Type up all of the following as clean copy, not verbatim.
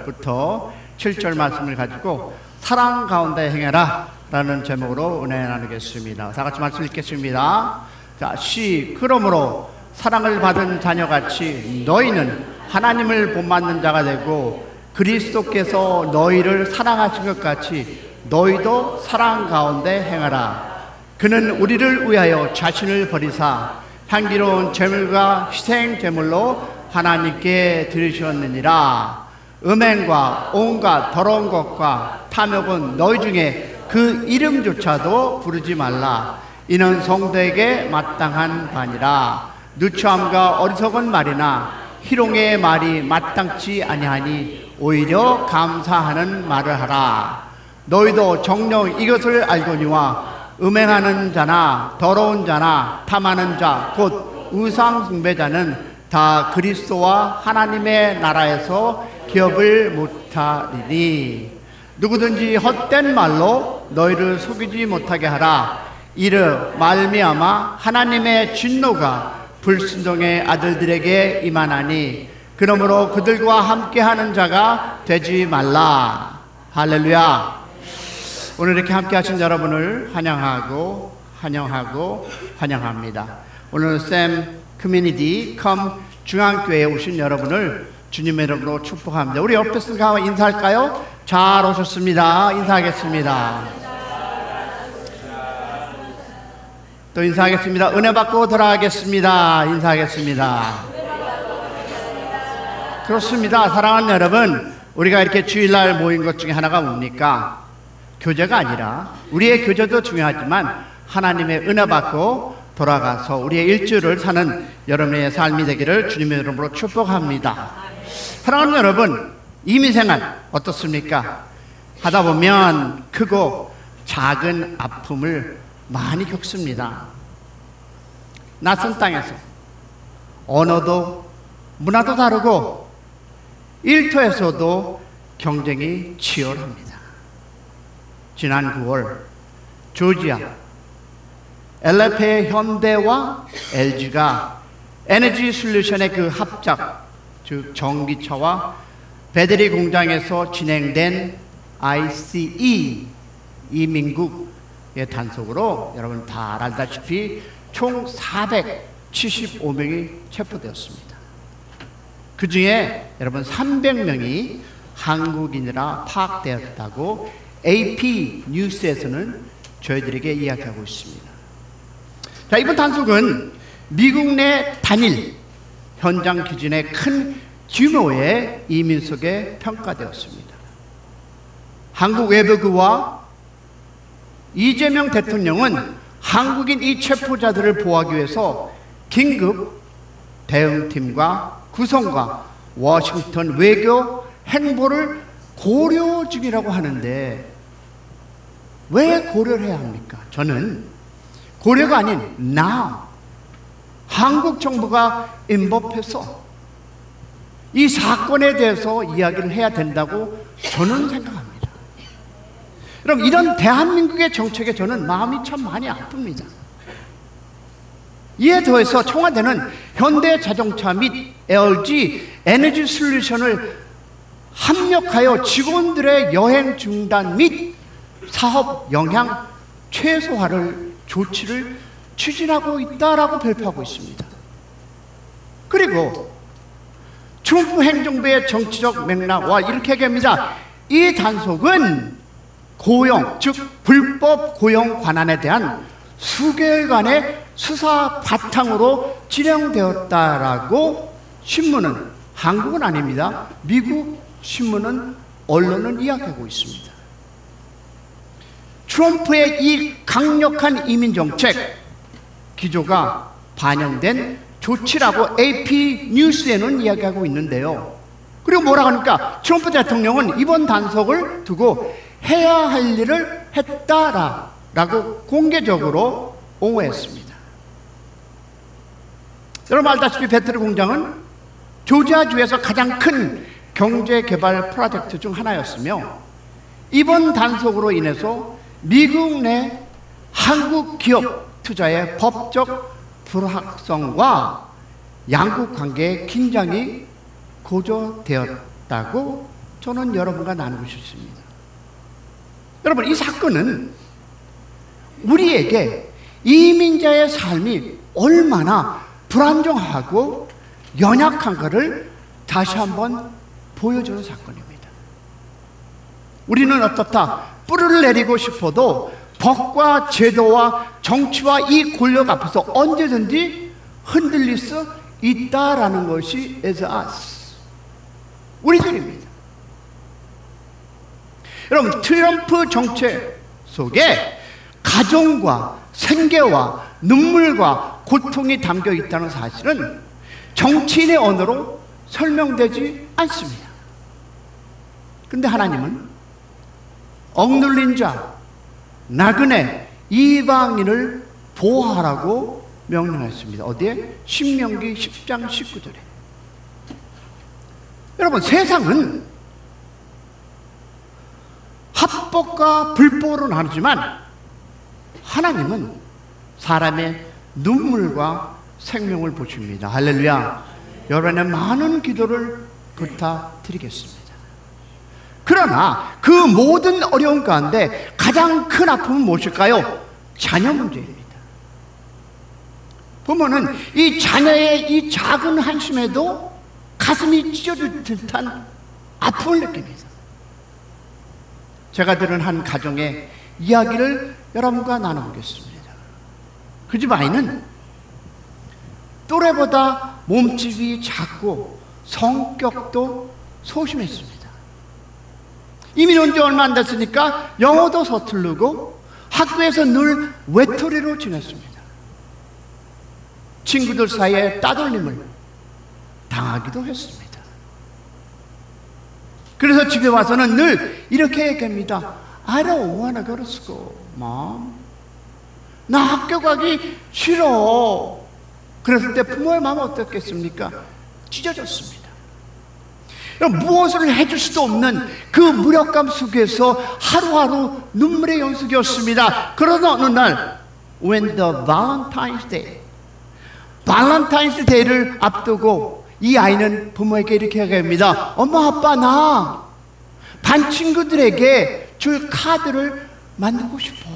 5절부터 7절 말씀을 가지고 사랑 가운데 행해라 라는 제목으로 은혜 나누겠습니다. 다 같이 말씀 읽겠습니다. 자, 그러므로 사랑을 받은 자녀같이 너희는 하나님을 본받는 자가 되고 그리스도께서 너희를 사랑하신 것 같이 너희도 사랑 가운데 행하라. 그는 우리를 위하여 자신을 버리사 향기로운 제물과 희생 제물로 하나님께 드리셨느니라. 음행과 온갖 더러운 것과 탐욕은 너희 중에 그 이름조차도 부르지 말라. 이는 성도에게 마땅한 바니라. 누추함과 어리석은 말이나 희롱의 말이 마땅치 아니하니 오히려 감사하는 말을 하라. 너희도 정녕 이것을 알거니와 음행하는 자나 더러운 자나 탐하는 자 곧 우상 숭배자는 다 그리스도와 하나님의 나라에서 기업을 못하리니 누구든지 헛된 말로 너희를 속이지 못하게 하라. 이르 말미암아 하나님의 진노가 불순종의 아들들에게 임하나니 그러므로 그들과 함께하는 자가 되지 말라. 할렐루야. 오늘 이렇게 함께 하신 여러분을 환영합니다. 오늘 샘 커뮤니티 컴 중앙교회에 오신 여러분을 주님의 이름으로 축복합니다. 우리 옆에 분과 인사할까요? 잘 오셨습니다. 인사하겠습니다. 또 인사하겠습니다. 은혜 받고 돌아가겠습니다. 인사하겠습니다. 그렇습니다. 사랑하는 여러분, 우리가 이렇게 주일날 모인 것 중에 하나가 뭡니까? 교제가 아니라 우리의 교제도 중요하지만 하나님의 은혜 받고 돌아가서 우리의 일주일을 사는 여러분의 삶이 되기를 주님의 이름으로 축복합니다. 사랑하는 여러분, 이민생활 어떻습니까? 하다 보면 크고 작은 아픔을 많이 겪습니다. 낯선 땅에서 언어도 문화도 다르고 일터에서도 경쟁이 치열합니다. 지난 9월 조지아 LF의 현대와 LG가 에너지 솔루션의 그 합작, 즉 전기차와 배터리 공장에서 진행된 ICE 이민국의 단속으로 여러분 다 알다시피 총 475명이 체포되었습니다. 그 중에 여러분 300명이 한국인이라 파악되었다고 AP 뉴스에서는 저희들에게 이야기하고 있습니다. 자, 이번 단속은 미국 내 단일 현장 기준의 큰 규모의 이민 속에 평가되었습니다. 한국 외교부와 이재명 대통령은 한국인 이 체포자들을 보호하기 위해서 긴급 대응팀과 구성과 워싱턴 외교 행보를 고려 중이라고 하는데 왜 고려를 해야 합니까? 저는 고려가 아닌 now 한국 정부가 인법해서 이 사건에 대해서 이야기를 해야 된다고 저는 생각합니다. 여러분, 이런 대한민국의 정책에 저는 마음이 참 많이 아픕니다. 이에 더해서 청와대는 현대자동차 및 LG 에너지 솔루션을 합력하여 직원들의 여행 중단 및 사업 영향 최소화를 조치를 추진하고 있다라고 발표하고 있습니다. 그리고 트럼프 행정부의 정치적 맥락과 이렇게 얘기합니다. 이 단속은 고용, 즉 불법 고용 관한에 대한 수개월간의 수사 바탕으로 진행되었다라고 신문은, 한국은 아닙니다, 미국 신문은, 언론은 이야기하고 있습니다. 트럼프의 이 강력한 이민정책 기조가 반영된 조치라고 AP 뉴스에는 이야기하고 있는데요. 그리고 뭐라고 하니까 트럼프 대통령은 이번 단속을 두고 해야 할 일을 했다라고 공개적으로 옹호했습니다. 여러분 알다시피 배터리 공장은 조지아주에서 가장 큰 경제개발 프로젝트 중 하나였으며 이번 단속으로 인해서 미국 내 한국 기업 투자의 법적 불확성과 양국 관계의 긴장이 고조되었다고 저는 여러분과 나누고 싶습니다. 여러분, 이 사건은 우리에게 이민자의 삶이 얼마나 불안정하고 연약한가를 다시 한번 보여주는 사건입니다. 우리는 어떻다? 뿌리를 내리고 싶어도 법과 제도와 정치와 이 권력 앞에서 언제든지 흔들릴 수 있다라는 것이 is us. 우리들입니다. 여러분, 트럼프 정책 속에 가정과 생계와 눈물과 고통이 담겨 있다는 사실은 정치인의 언어로 설명되지 않습니다. 그런데 하나님은 억눌린 자, 나그네, 이방인을 보호하라고 명령했습니다. 어디에? 신명기 10장 19절에. 여러분, 세상은 합법과 불법으로 나누지만 하나님은 사람의 눈물과 생명을 보십니다. 할렐루야. 여러분의 많은 기도를 부탁드리겠습니다. 그러나 그 모든 어려움 가운데 가장 큰 아픔은 무엇일까요? 자녀 문제입니다. 부모는 이 자녀의 이 작은 한숨에도 가슴이 찢어질 듯한 아픔을 느낍니다. 제가 들은 한 가정의 이야기를 여러분과 나눠보겠습니다. 그 집 아이는 또래보다 몸집이 작고 성격도 소심했습니다. 이민 온 지 얼마 안 됐으니까 영어도 서투르고 학교에서 늘 외톨이로 지냈습니다. 친구들 사이에 따돌림을 당하기도 했습니다. 그래서 집에 와서는 늘 이렇게 얘기합니다. I don't want to go to school, Mom. 나 학교 가기 싫어. 그랬을 때 부모의 마음은 어떻겠습니까? 찢어졌습니다. 무엇을 해줄 수도 없는 그 무력감 속에서 하루하루 눈물의 연속이었습니다. 그러다 어느 날 When the Valentine's Day, 발렌타인스 데이를 앞두고 이 아이는 부모에게 이렇게 얘기합니다. 엄마, 아빠, 나 반 친구들에게 줄 카드를 만들고 싶어.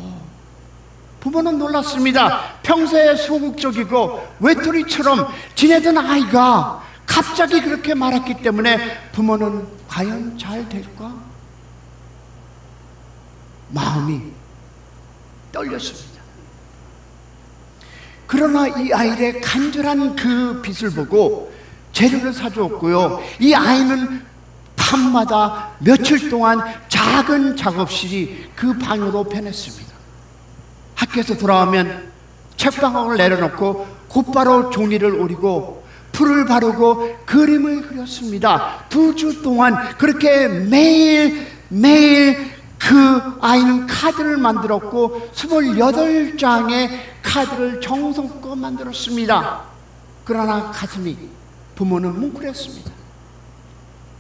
부모는 놀랐습니다. 평소에 소극적이고 외톨이처럼 지내던 아이가 갑자기 그렇게 말했기 때문에 부모는 과연 잘 될까? 마음이 떨렸습니다. 그러나 이 아이의 간절한 그 빛을 보고 재료를 사주었고요. 이 아이는 밤마다 며칠 동안 작은 작업실이 그 방으로 변했습니다. 학교에서 돌아오면 책방을 내려놓고 곧바로 종이를 오리고 풀을 바르고 그림을 그렸습니다. 2주 동안 그렇게 매일 그 아이는 카드를 만들었고 28장의 카드를 정성껏 만들었습니다. 그러나 가슴이 부모는 뭉클했습니다.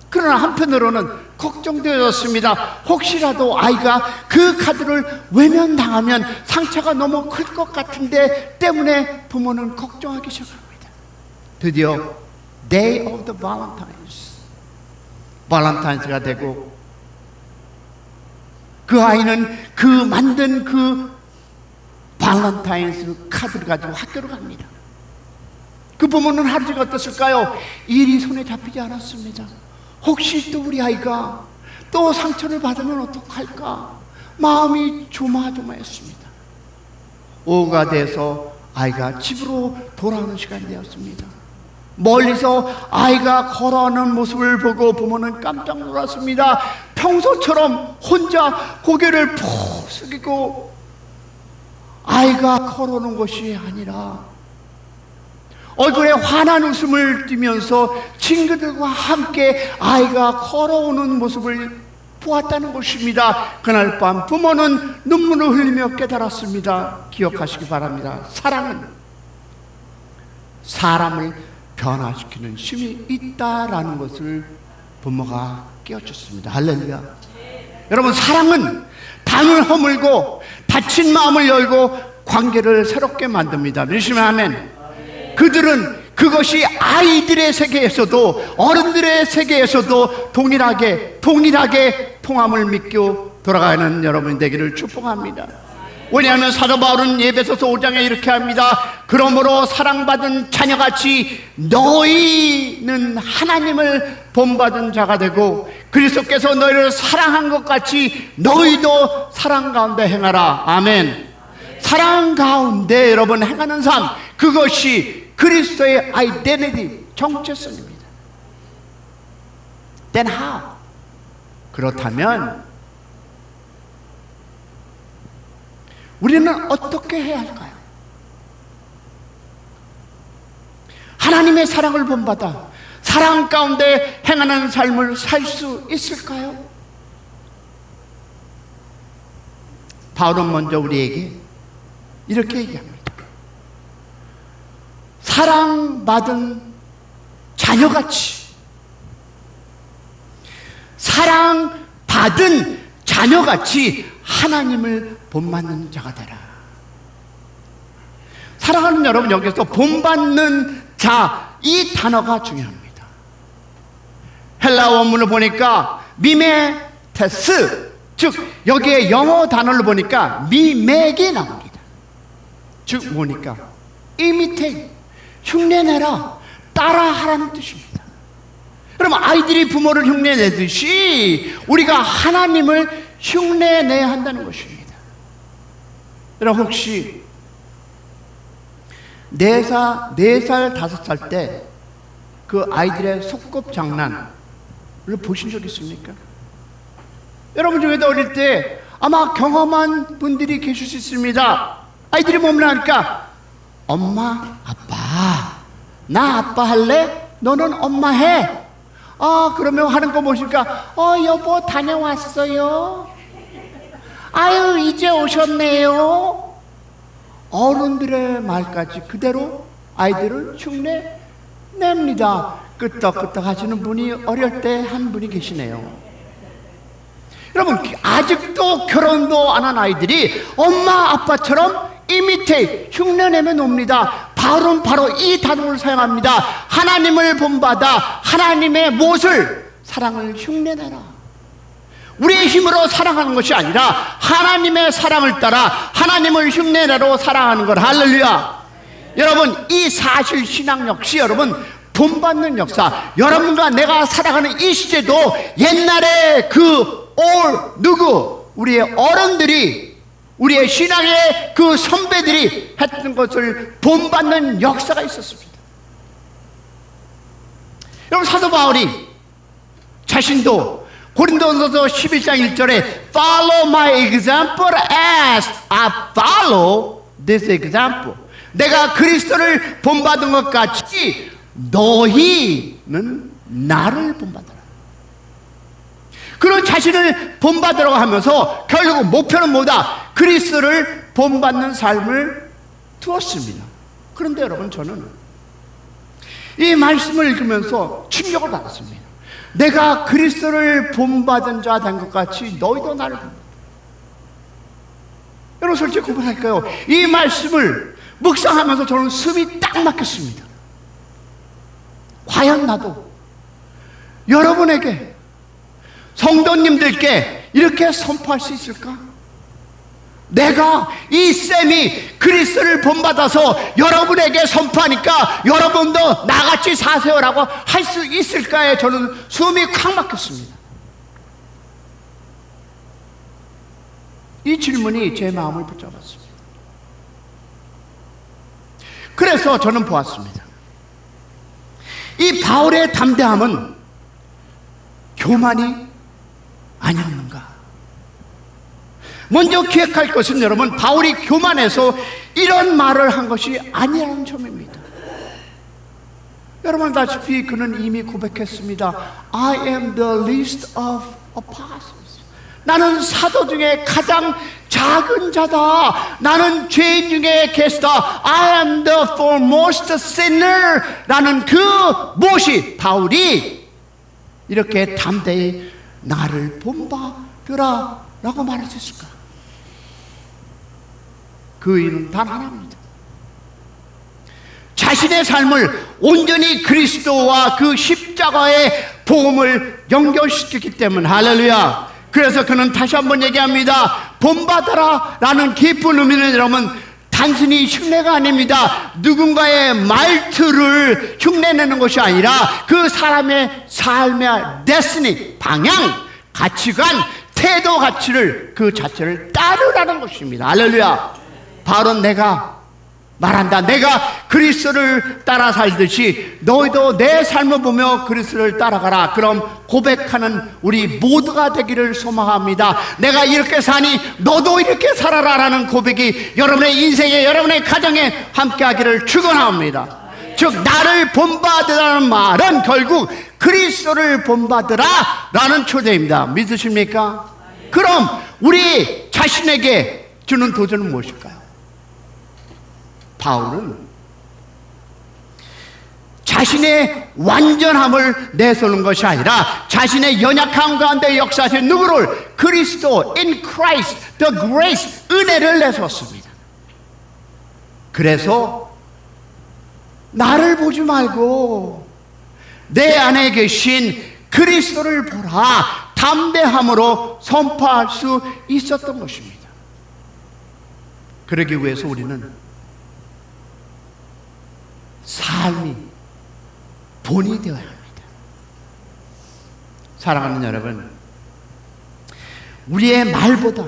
그러나 한편으로는 걱정되었습니다. 혹시라도 아이가 그 카드를 외면당하면 상처가 너무 클 것 같은데 때문에 부모는 걱정하기 시작합니다. 드디어 Day of the Valentines, 발렌타인스가 되고 그 아이는 그 만든 그 발렌타인스 카드를 가지고 학교로 갑니다. 그 부모는 하루가 어땠을까요? 일이 손에 잡히지 않았습니다. 혹시 또 우리 아이가 또 상처를 받으면 어떡할까? 마음이 조마조마했습니다. 오후가 돼서 아이가 집으로 돌아오는 시간이 되었습니다. 멀리서 아이가 걸어오는 모습을 보고 부모는 깜짝 놀랐습니다. 평소처럼 혼자 고개를 푹 숙이고 아이가 걸어오는 것이 아니라 얼굴에 환한 웃음을 띠면서 친구들과 함께 아이가 걸어오는 모습을 보았다는 것입니다. 그날 밤 부모는 눈물을 흘리며 깨달았습니다. 기억하시기 바랍니다. 사랑은 사람을 변화시키는 힘이 있다라는 것을 부모가 깨우쳤습니다. 할렐루야. 여러분, 사랑은 담을 허물고 닫힌 마음을 열고 관계를 새롭게 만듭니다. 믿으시면 아멘. 그들은 그 그것이 아이들의 세계에서도 어른들의 세계에서도 동일하게 통함을 믿고 돌아가는 여러분 되기를 축복합니다. 왜냐하면 사도 바울은 에베소서 5장에 이렇게 합니다. 그러므로 사랑받은 자녀같이 너희는 하나님을 본받은 자가 되고 그리스도께서 너희를 사랑한 것 같이 너희도 사랑 가운데 행하라. 아멘. 사랑 가운데 여러분 행하는 삶, 그것이 그리스도의 아이덴티티, 정체성입니다. Then how? 그렇다면 우리는 어떻게 해야 할까요? 하나님의 사랑을 본받아 사랑 가운데 행하는 삶을 살 수 있을까요? 바울은 먼저 우리에게 이렇게 얘기합니다. 사랑받은 자녀같이, 사랑받은 자녀같이 하나님을 본받는 자가 되라. 사랑하는 여러분, 여기서 본받는 자, 이 단어가 중요합니다. 헬라 원문을 보니까 미메테스, 즉 여기에 영어 단어를 보니까 미맥이 나옵니다. 즉 뭐니까 imitate, 흉내내라, 따라하라는 뜻입니다. 그럼 아이들이 부모를 흉내내듯이 우리가 하나님을 흉내내야 한다는 것입니다. 여러분 혹시 4살, 5살 때 그 아이들의 소꿉장난을 보신 적 있습니까? 여러분 중에도 어릴 때 아마 경험한 분들이 계실 수 있습니다. 아이들이 뭐라 하니까 엄마, 아빠, 나 아빠 할래? 너는 엄마 해. 그러면 하는 거 보시니까 여보 다녀왔어요. 아유 이제 오셨네요. 어른들의 말까지 그대로 아이들을 흉내냅니다. 끄떡끄떡 하시는 분이 어릴 때 한 분이 계시네요. 여러분 아직도 결혼도 안 한 아이들이 엄마 아빠처럼 imitate, 흉내내면 옵니다. 바울은 바로 이 단어를 사용합니다. 하나님을 본받아 하나님의 무엇을? 사랑을 흉내내라. 우리의 힘으로 사랑하는 것이 아니라 하나님의 사랑을 따라 하나님을 흉내내로 사랑하는 것. 할렐루야. 여러분 이 사실 신앙 역시 여러분 본받는 역사, 여러분과 내가 살아가는 이 시대도 옛날에 누구? 우리의 어른들이, 우리의 신앙의 그 선배들이 했던 것을 본받는 역사가 있었습니다. 여러분 사도 바울이 자신도 고린도전서 11장 1절에 Follow my example as I follow this example. 내가 그리스도를 본받은 것 같이 너희는 나를 본받아라. 그런 자신을 본받으라고 하면서 결국 목표는 뭐다? 그리스도를 본받는 삶을 두었습니다. 그런데 여러분 저는 이 말씀을 읽으면서 충격을 받았습니다. 내가 그리스도를 본받은 자 된 것 같이 너희도 나를 본받아. 여러분 솔직히 고백할까요? 이 말씀을 묵상하면서 저는 숨이 딱 막혔습니다. 과연 나도 여러분에게, 성도님들께 이렇게 선포할 수 있을까? 내가 이 쌤이 그리스도를 본받아서 여러분에게 선포하니까 여러분도 나같이 사세요라고 할 수 있을까에 저는 숨이 콱 막혔습니다. 이 질문이 제 마음을 붙잡았습니다. 그래서 저는 보았습니다. 이 바울의 담대함은 교만이 아니었는가? 먼저 기억할 것은 여러분 바울이 교만해서 이런 말을 한 것이 아니라는 점입니다. 여러분 아시다시피 그는 이미 고백했습니다. I am the least of apostles. 나는 사도 중에 가장 작은 자다. 나는 죄인 중에 계시다. I am the foremost sinner. 라는 그 무엇이 바울이 이렇게 담대히 나를 본받으라 라고 말할 수 있을까? 그 이유는 단 하나입니다. 자신의 삶을 온전히 그리스도와 그 십자가의 복음을 연결시켰기 때문에 할렐루야. 그래서 그는 다시 한번 얘기합니다. 본받아라 라는 깊은 의미는 여러분 단순히 흉내가 아닙니다. 누군가의 말투를 흉내내는 것이 아니라 그 사람의 삶의 데스니, 방향, 가치관, 태도 가치를 그 자체를 따르라는 것입니다. 할렐루야. 바로 내가 말한다. 내가 그리스도를 따라 살듯이 너희도 내 삶을 보며 그리스도를 따라가라. 그럼 고백하는 우리 모두가 되기를 소망합니다. 내가 이렇게 사니 너도 이렇게 살아라 라는 고백이 여러분의 인생에, 여러분의 가정에 함께하기를 축원합니다. 즉 나를 본받으라는 말은 결국 그리스도를 본받으라 라는 초대입니다. 믿으십니까? 그럼 우리 자신에게 주는 도전은 무엇일까요? 바울은 자신의 완전함을 내세우는 것이 아니라 자신의 연약함 가운데 역사하신 누구를? 그리스도, in Christ, the grace, 은혜를 내세웠습니다. 그래서 나를 보지 말고 내 안에 계신 그리스도를 보라, 담대함으로 선포할 수 있었던 것입니다. 그러기 위해서 우리는 삶이 본이 되어야 합니다. 사랑하는 여러분, 우리의 말보다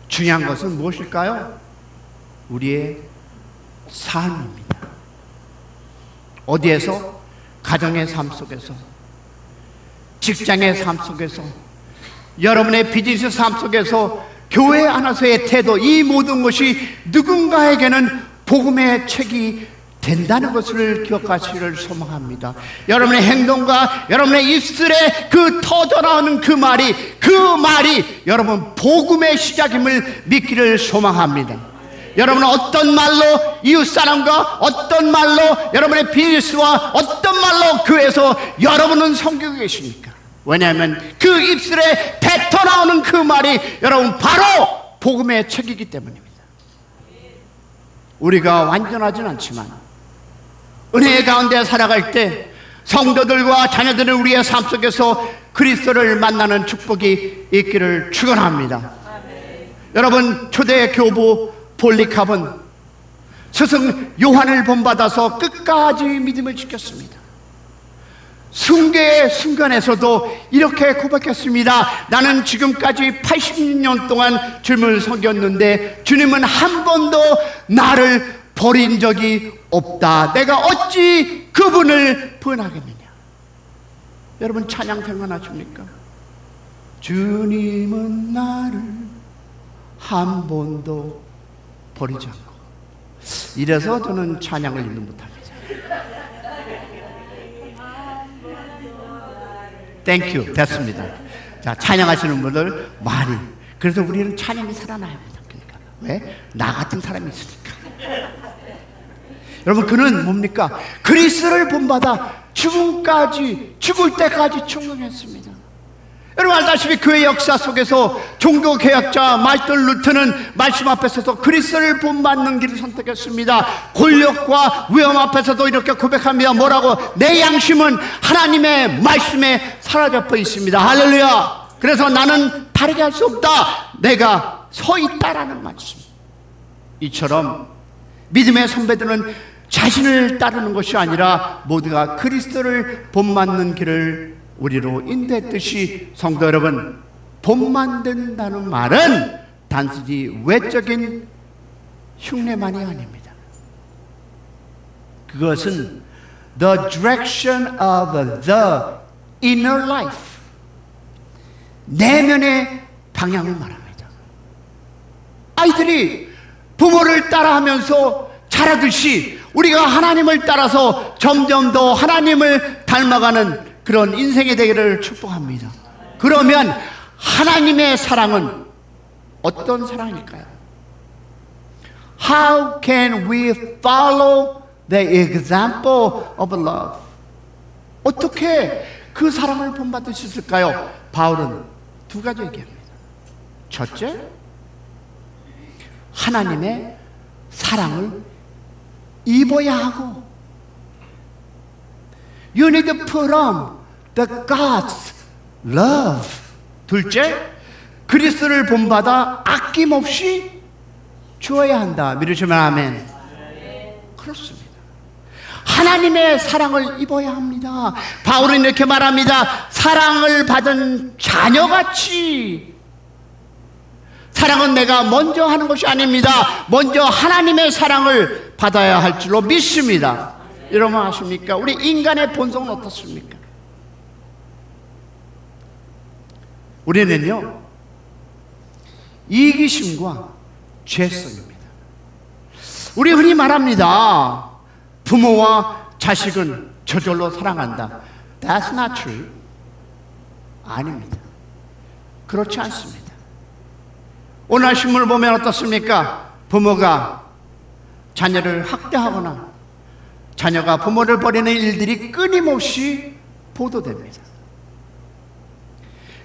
중요한 것은 무엇일까요? 우리의 삶입니다. 어디에서? 가정의 삶 속에서, 직장의 삶 속에서, 여러분의 비즈니스 삶 속에서, 교회 안에서의 태도, 이 모든 것이 누군가에게는 복음의 책이 된다는 것을 기억하시기를 소망합니다. 여러분의 행동과 여러분의 입술에 그 터져나오는 그 말이 여러분 복음의 시작임을 믿기를 소망합니다. 여러분은 어떤 말로 이웃사람과 어떤 말로 여러분의 비즈니스와 어떤 말로 교회에서 여러분은 섬기고 계십니까? 왜냐하면 그 입술에 뱉어나오는 그 말이 여러분 바로 복음의 책이기 때문입니다. 우리가 완전하진 않지만 은혜 가운데 살아갈 때 성도들과 자녀들은 우리의 삶 속에서 그리스도를 만나는 축복이 있기를 축원합니다. 여러분, 초대 교부 폴리캅은 스승 요한을 본받아서 끝까지 믿음을 지켰습니다. 순교의 순간에서도 이렇게 고백했습니다. 나는 지금까지 80년 동안 주님을 섬겼는데 주님은 한 번도 나를 버린 적이 없다. 내가 어찌 그분을 부인하겠느냐. 여러분 찬양 생각나십니까? 주님은 나를 한 번도 버리지 않고. 이래서 저는 찬양을 읽지 못합니다. 땡큐, 됐습니다. 자, 찬양하시는 분들 많이. 그래서 우리는 찬양이 살아나야 합니다. 그러니까 왜? 나 같은 사람이 있으니까. 여러분, 그는 뭡니까? 그리스도를 본받아 죽을 때까지 충성했습니다. 여러분 알다시피 그의 역사 속에서 종교개혁자 마르틴 루터는 말씀 앞에서도 그리스도를 본받는 길을 선택했습니다. 권력과 위험 앞에서도 이렇게 고백합니다. 뭐라고? 내 양심은 하나님의 말씀에 사로잡혀 있습니다. 할렐루야. 그래서 나는 다르게 할 수 없다. 내가 서 있다라는 말씀. 이처럼 믿음의 선배들은 자신을 따르는 것이 아니라 모두가 그리스도를 본받는 길을 우리로 인도했듯이, 성도 여러분, 본받는다는 말은 단순히 외적인 흉내만이 아닙니다. 그것은 the direction of the inner life, 내면의 방향을 말합니다. 아이들이 부모를 따라하면서 자라듯이 우리가 하나님을 따라서 점점 더 하나님을 닮아가는 그런 인생의 되기를 축복합니다. 그러면 하나님의 사랑은 어떤 사랑일까요? How can we follow the example of love? 어떻게 그 사랑을 본받을 수 있을까요? 바울은 두 가지 얘기합니다. 첫째, 하나님의 사랑을 입어야 하고, you need to put on the God's love. 둘째, 그리스도를 본받아 아낌없이 주어야 한다. 믿으시면 아멘. 그렇습니다. 하나님의 사랑을 입어야 합니다. 바울은 이렇게 말합니다. 사랑을 받은 자녀같이. 사랑은 내가 먼저 하는 것이 아닙니다. 먼저 하나님의 사랑을 받아야 할 줄로 믿습니다. 여러분 아십니까? 우리 인간의 본성은 어떻습니까? 우리는요, 이기심과 죄성입니다. 우리 흔히 말합니다. 부모와 자식은 저절로 사랑한다. That's not true. 아닙니다. 그렇지 않습니다. 오늘 신문을 보면 어떻습니까? 부모가 자녀를 학대하거나 자녀가 부모를 버리는 일들이 끊임없이 보도됩니다.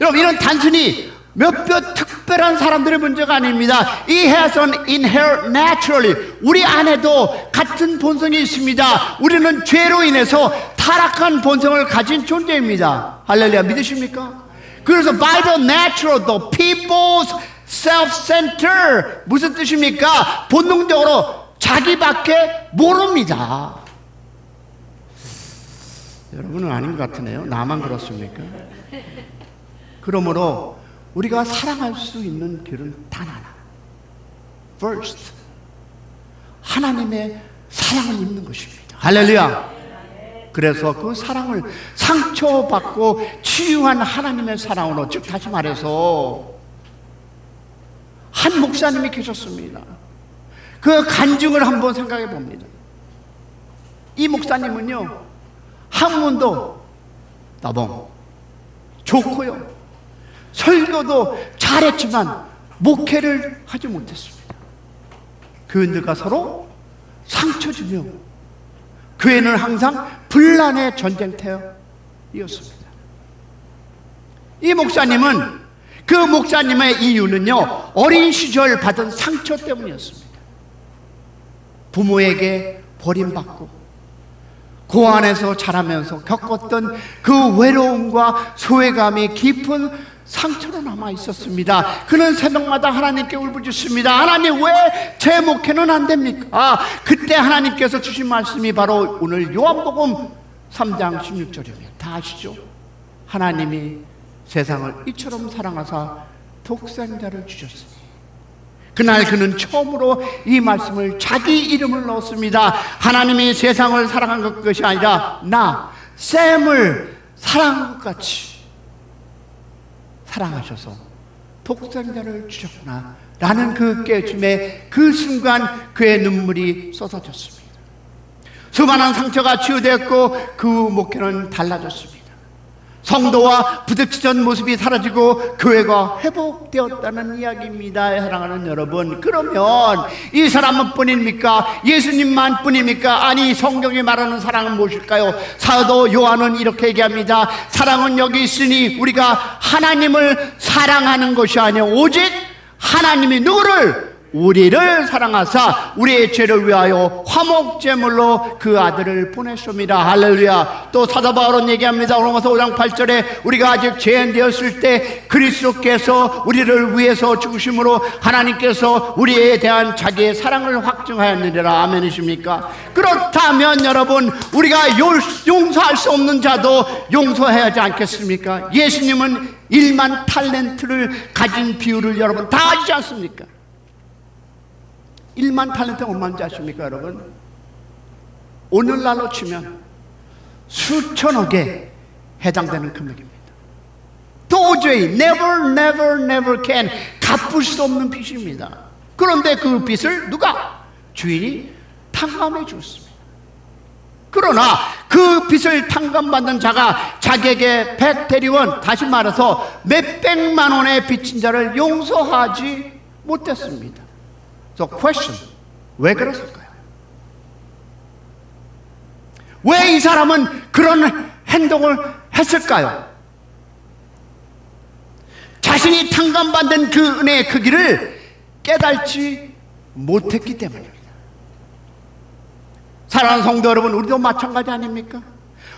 여러분, 이런 단순히 몇몇 특별한 사람들의 문제가 아닙니다. It has an inherent naturally. 우리 안에도 같은 본성이 있습니다. 우리는 죄로 인해서 타락한 본성을 가진 존재입니다. 할렐루야, 믿으십니까? 그래서 by the natural, the people's self-centered. 무슨 뜻입니까? 본능적으로 자기밖에 모릅니다. 여러분은 아닌 것 같으네요. 나만 그렇습니까? 그러므로 우리가 사랑할 수 있는 길은 단 하나. First, 하나님의 사랑을 입는 것입니다. 할렐루야. 그래서 그 사랑을 상처받고 치유한 하나님의 사랑으로, 즉 다시 말해서 한 목사님이 계셨습니다. 그 간증을 한번 생각해 봅니다. 이 목사님은요, 학문도 나봉 좋고요, 설교도 잘했지만 목회를 하지 못했습니다. 교인들과 서로 상처 주며 교회는 항상 분란의 전쟁터였습니다. 이 목사님은, 그 목사님의 이유는요, 어린 시절 받은 상처 때문이었습니다. 부모에게 버림받고 고안에서 자라면서 겪었던 그 외로움과 소외감이 깊은 상처로 남아 있었습니다. 그는 새벽마다 하나님께 울부짖습니다. 하나님, 왜 제 목회는 안 됩니까? 그때 하나님께서 주신 말씀이 바로 오늘 요한복음 3장 16절입니다. 다 아시죠? 하나님이 세상을 이처럼 사랑하사 독생자를 주셨으니. 그날 그는 처음으로 이 말씀을 자기 이름을 넣었습니다. 하나님이 세상을 사랑한 것이 아니라 나 샘을 사랑한 것 같이 사랑하셔서 독생자를 주셨구나 라는 그 깨우침에 그 순간 그의 눈물이 쏟아졌습니다. 수많은 상처가 치유되었고 그 목회는 달라졌습니다. 성도와 부딪히던 모습이 사라지고 교회가 회복되었다는 이야기입니다. 사랑하는 여러분, 그러면 이 사람은 뿐입니까? 예수님만 뿐입니까? 아니, 성경이 말하는 사랑은 무엇일까요? 사도 요한은 이렇게 얘기합니다. 사랑은 여기 있으니 우리가 하나님을 사랑하는 것이 아니요 오직 하나님이 누구를? 우리를 사랑하사 우리의 죄를 위하여 화목제물로 그 아들을 보냈습니다. 할렐루야. 또 사도 바울은 얘기합니다. 로마서 5장 8절에 우리가 아직 죄인 되었을 때 그리스도께서 우리를 위해서 죽으심으로 하나님께서 우리에 대한 자기의 사랑을 확증하였느니라. 아멘이십니까? 그렇다면 여러분, 우리가 용서할 수 없는 자도 용서해야 하지 않겠습니까? 예수님은 1만 탈렌트를 가진 비유를 여러분 다 아시지 않습니까? 1만 탈렌트가 얼마인지 아십니까, 여러분? 오늘날로 치면 수천억에 해당되는 금액입니다. 도저히 never can 갚을 수 없는 빚입니다. 그런데 그 빚을 누가? 주인이 탕감해 줬습니다. 그러나 그 빚을 탕감받는 자가 자기에게 100대리원, 다시 말해서 몇백만 원의 빚진 자를 용서하지 못했습니다. So question, 왜 그랬을까요? 왜 이 사람은 그런 행동을 했을까요? 자신이 탕감받은 그 은혜의 크기를 깨닫지 못했기 때문입니다. 사랑하는 성도 여러분, 우리도 마찬가지 아닙니까?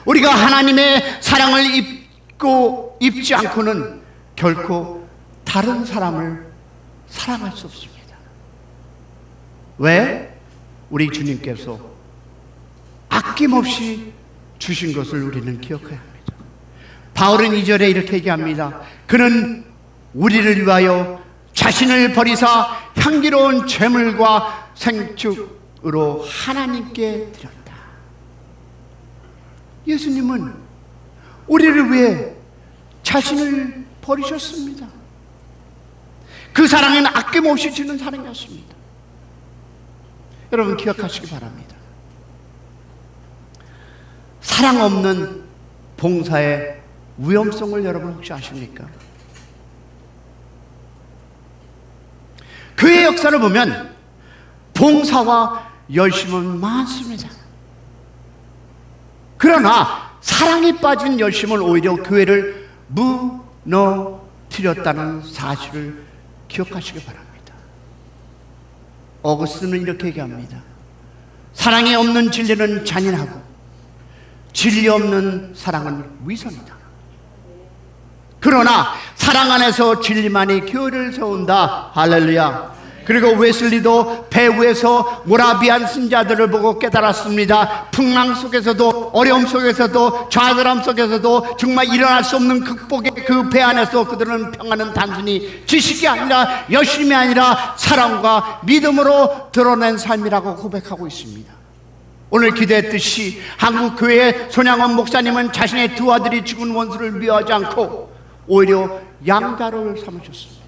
우리가 하나님의 사랑을 입지 않고는 결코 다른 사람을 사랑할 수 없습니다. 왜? 우리 주님께서 아낌없이 주신 것을 우리는 기억해야 합니다. 바울은 2절에 이렇게 얘기합니다. 그는 우리를 위하여 자신을 버리사 향기로운 제물과 생축으로 하나님께 드렸다. 예수님은 우리를 위해 자신을 버리셨습니다. 그 사랑은 아낌없이 주는 사랑이었습니다. 여러분 기억하시기 바랍니다. 사랑 없는 봉사의 위험성을 여러분 혹시 아십니까? 교회 역사를 보면 봉사와 열심은 많습니다. 그러나 사랑이 빠진 열심은 오히려 교회를 무너뜨렸다는 사실을 기억하시기 바랍니다. 어거스틴은 이렇게 얘기합니다. 사랑이 없는 진리는 잔인하고 진리 없는 사랑은 위선이다. 그러나 사랑 안에서 진리만이 교회를 세운다. 할렐루야. 그리고 웨슬리도 배후에서 모라비안 신자들을 보고 깨달았습니다. 풍랑 속에서도 어려움 속에서도 좌절함 속에서도 정말 일어날 수 없는 극복의 그 배 안에서 그들은 평안은 단순히 지식이 아니라 열심이 아니라 사랑과 믿음으로 드러낸 삶이라고 고백하고 있습니다. 오늘 기대했듯이 한국교회 손양원 목사님은 자신의 두 아들이 죽은 원수를 미워하지 않고 오히려 양자를 삼으셨습니다.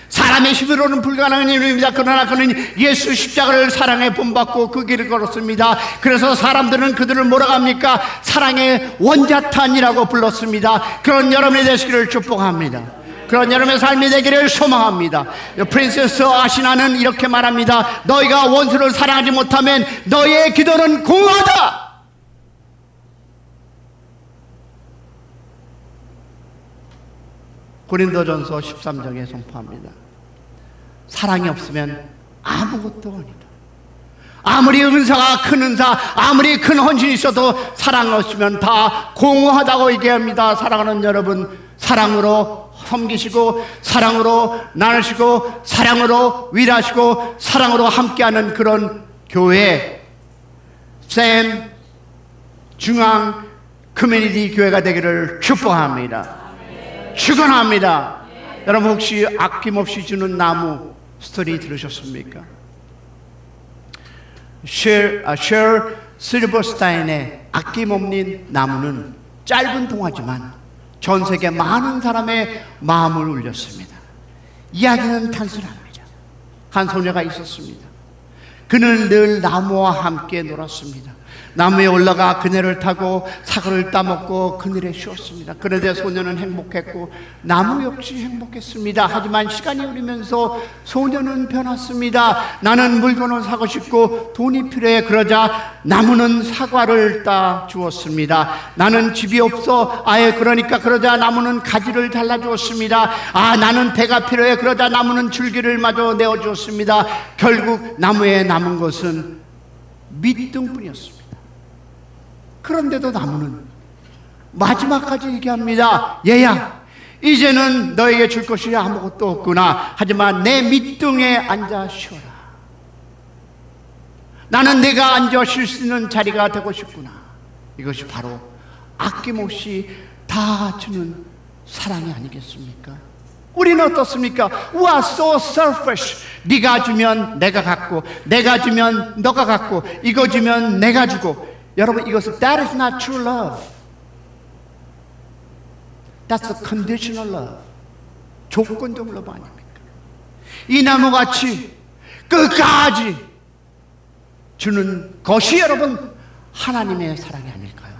사람의 힘으로는 불가능한 일입니다. 그러나 그는 예수 십자가를 사랑에 본받고 그 길을 걸었습니다. 그래서 사람들은 그들을 뭐라고 합니까? 사랑의 원자탄이라고 불렀습니다. 그런 여러분이 되시기를 축복합니다. 그런 여러분의 삶이 되기를 소망합니다. 프린세스 아시나는 이렇게 말합니다. 너희가 원수를 사랑하지 못하면 너희의 기도는 공허하다. 고린도전서 13장에 선포합니다. 사랑이 없으면 아무것도 아니다. 아무리 은사가 큰 은사, 아무리 큰 헌신이 있어도 사랑 없으면 다 공허하다고 얘기합니다. 사랑하는 여러분, 사랑으로 섬기시고 사랑으로 나누시고 사랑으로 위로하시고 사랑으로 함께하는 그런 교회, 샘 중앙 커뮤니티 교회가 되기를 축복합니다. 축원합니다. 여러분 혹시 아낌없이 주는 나무 스토리 들으셨습니까? 쉘 실버스타인의 아낌없는 나무는 짧은 동화지만 전 세계 많은 사람의 마음을 울렸습니다. 이야기는 단순합니다. 한 소녀가 있었습니다. 그는 늘 나무와 함께 놀았습니다. 나무에 올라가 그네를 타고 사과를 따먹고 그늘에 쉬었습니다. 그런데 소녀는 행복했고 나무 역시 행복했습니다. 하지만 시간이 흐르면서 소녀는 변했습니다. 나는 물건을 사고 싶고 돈이 필요해. 그러자 나무는 사과를 따 주었습니다. 나는 집이 없어. 그러자 나무는 가지를 잘라 주었습니다. 나는 배가 필요해. 그러자 나무는 줄기를 마저 내어 주었습니다. 결국 나무에 남은 것은 밑둥뿐이었습니다. 그런데도 나무는 마지막까지 얘기합니다. 얘야, 이제는 너에게 줄 것이 아무것도 없구나. 하지만 내 밑둥에 앉아 쉬어라. 나는 내가 앉아 쉴 수 있는 자리가 되고 싶구나. 이것이 바로 아낌없이 다 주는 사랑이 아니겠습니까? 우리는 어떻습니까? 우와, so selfish. 네가 주면 내가 갖고, 내가 주면 너가 갖고, 이거 주면 내가 주고. 여러분, 이것은 that is not true love. That's a conditional love. 조건적 러브 아닙니까? 이 나무같이 끝까지 주는 것이 여러분 하나님의 사랑이 아닐까요?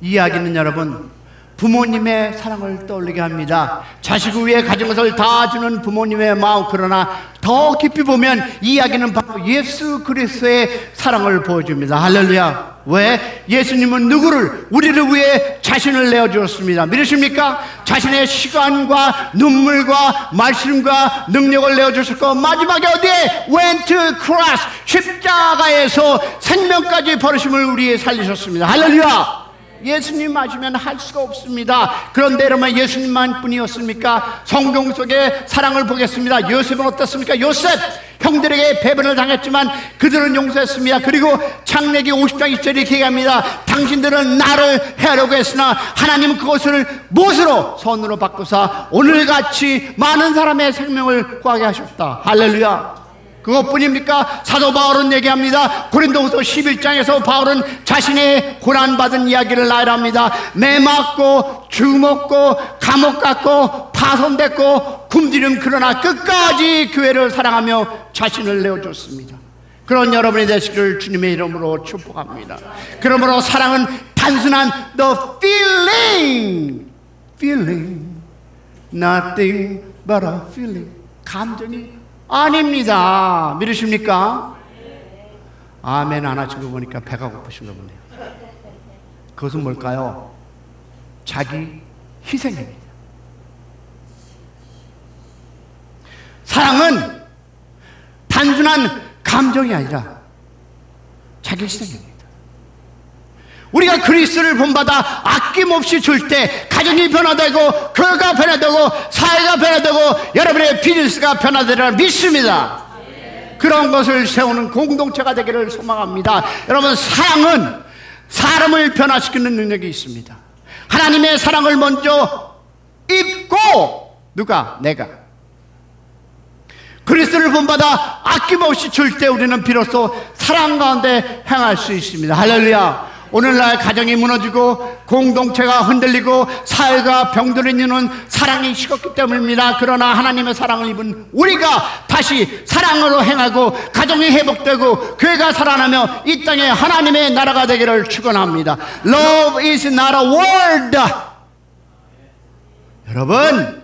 이 이야기는 여러분 부모님의 사랑을 떠올리게 합니다. 자식을 위해 가진 것을 다 주는 부모님의 마음, 그러나 더 깊이 보면 이 이야기는 바로 예수 그리스도의 사랑을 보여줍니다. 할렐루야. 왜? 예수님은 누구를? 우리를 위해 자신을 내어주었습니다. 믿으십니까? 자신의 시간과 눈물과 말씀과 능력을 내어주셨고, 마지막에 어디에? Went to cross, 십자가에서 생명까지 버리심을 우리에 살리셨습니다. 할렐루야. 예수님 마시면 할 수가 없습니다. 그런데 여러분, 예수님만 뿐이었습니까? 성경 속에 사랑을 보겠습니다. 요셉은 어떻습니까? 요셉 형들에게 배반을 당했지만 그들은 용서했습니다. 그리고 창세기 50장 1절이 이렇게 얘기합니다. 당신들은 나를 해하려고 했으나 하나님은 그것을 무엇으로? 선으로 바꾸사 오늘같이 많은 사람의 생명을 구하게 하셨다. 할렐루야. 그것뿐입니까? 사도 바울은 얘기합니다. 고린도후서 11장에서 바울은 자신의 고난받은 이야기를 나열합니다. 매맞고 주먹고 감옥 갔고 파손됐고 굶주림, 그러나 끝까지 교회를 사랑하며 자신을 내어줬습니다. 그런 여러분이 되시기를 주님의 이름으로 축복합니다. 그러므로 사랑은 단순한 the feeling, nothing but a feeling, 감정이 아닙니다. 믿으십니까? 아멘 안 하신 거 보니까 배가 고프신가 보네요. 그것은 뭘까요? 자기 희생입니다. 사랑은 단순한 감정이 아니라 자기 희생입니다. 우리가 그리스도를 본받아 아낌없이 줄 때 가정이 변화되고 교회가 변화되고 사회가 변화되고 여러분의 비즈니스가 변화되리라 믿습니다. 그런 것을 세우는 공동체가 되기를 소망합니다. 여러분, 사랑은 사람을 변화시키는 능력이 있습니다. 하나님의 사랑을 먼저 입고, 누가? 내가 그리스도를 본받아 아낌없이 줄 때 우리는 비로소 사랑 가운데 행할 수 있습니다. 할렐루야. 오늘날 가정이 무너지고 공동체가 흔들리고 사회가 병들은 이유는 사랑이 식었기 때문입니다. 그러나 하나님의 사랑을 입은 우리가 다시 사랑으로 행하고 가정이 회복되고 교회가 살아나며 이 땅에 하나님의 나라가 되기를 축원합니다. Love is not a word. 여러분,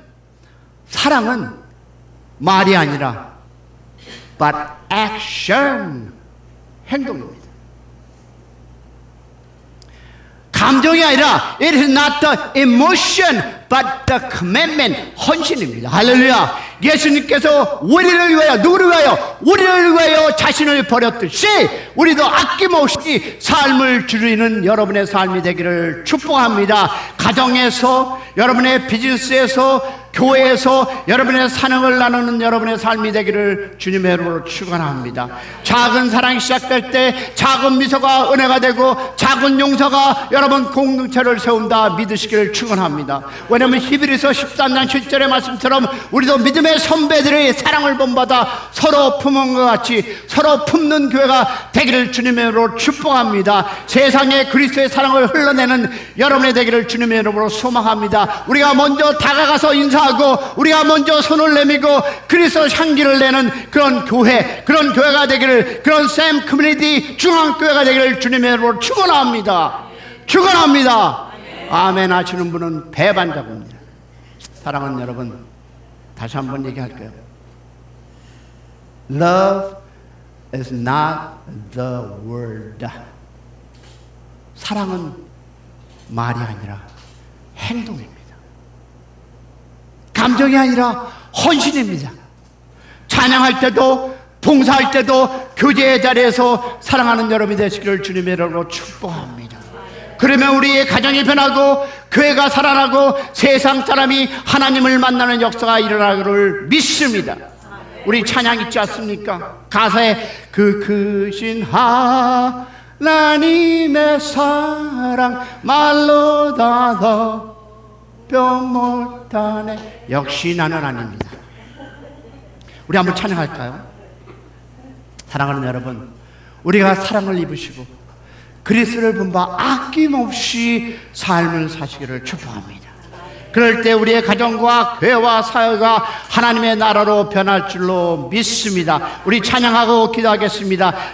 사랑은 말이 아니라 but action, 행동입니다. 감정이 아니라 it is not the emotion but the commitment, 헌신입니다. 할렐루야. 예수님께서 우리를 위하여, 누구를 위하여? 우리를 위하여 자신을 버렸듯이 우리도 아낌없이 삶을 줄이는 여러분의 삶이 되기를 축복합니다. 가정에서, 여러분의 비즈니스에서, 교회에서 여러분의 사랑을 나누는 여러분의 삶이 되기를 주님의 이름으로 축원합니다. 작은 사랑이 시작될 때 작은 미소가 은혜가 되고 작은 용서가 여러분 공동체를 세운다 믿으시기를 축원합니다. 왜냐하면 히브리서 13장 7절의 말씀처럼 우리도 믿음의 선배들의 사랑을 본받아 서로 품은 것 같이 서로 품는 교회가 되기를 주님의 이름으로 축복합니다. 세상에 그리스도의 사랑을 흘러내는 여러분의 되기를 주님의 이름으로 소망합니다. 우리가 먼저 다가가서 인사하고 우리가 먼저 손을 내밀고 그리스도 향기를 내는 그런 교회가 되기를, 그런 샘 커뮤니티 중앙교회가 되기를 주님의 이름으로 축원합니다. 축원합니다. 아멘 하시는 분은 배반자입니다. 사랑하는 여러분, 다시 한번 얘기할게요. Love is not the word. 사랑은 말이 아니라 행동입니다. 감정이 아니라 헌신입니다. 찬양할 때도 봉사할 때도 교제의 자리에서 사랑하는 여러분이 되시기를 주님의 이름으로 축복합니다. 그러면 우리의 가정이 변하고 교회가 살아나고 세상 사람이 하나님을 만나는 역사가 일어나기를 믿습니다. 우리 찬양 있지 않습니까? 가사에 그 크신 하나님의 사랑 말로 다 표 못하네. 역시 나는 아닙니다. 우리 한번 찬양할까요? 사랑하는 여러분, 우리가 사랑을 입으시고 그리스도를 본바 아낌없이 삶을 사시기를 축복합니다. 그럴 때 우리의 가정과 교회와 사회가 하나님의 나라로 변할 줄로 믿습니다. 우리 찬양하고 기도하겠습니다.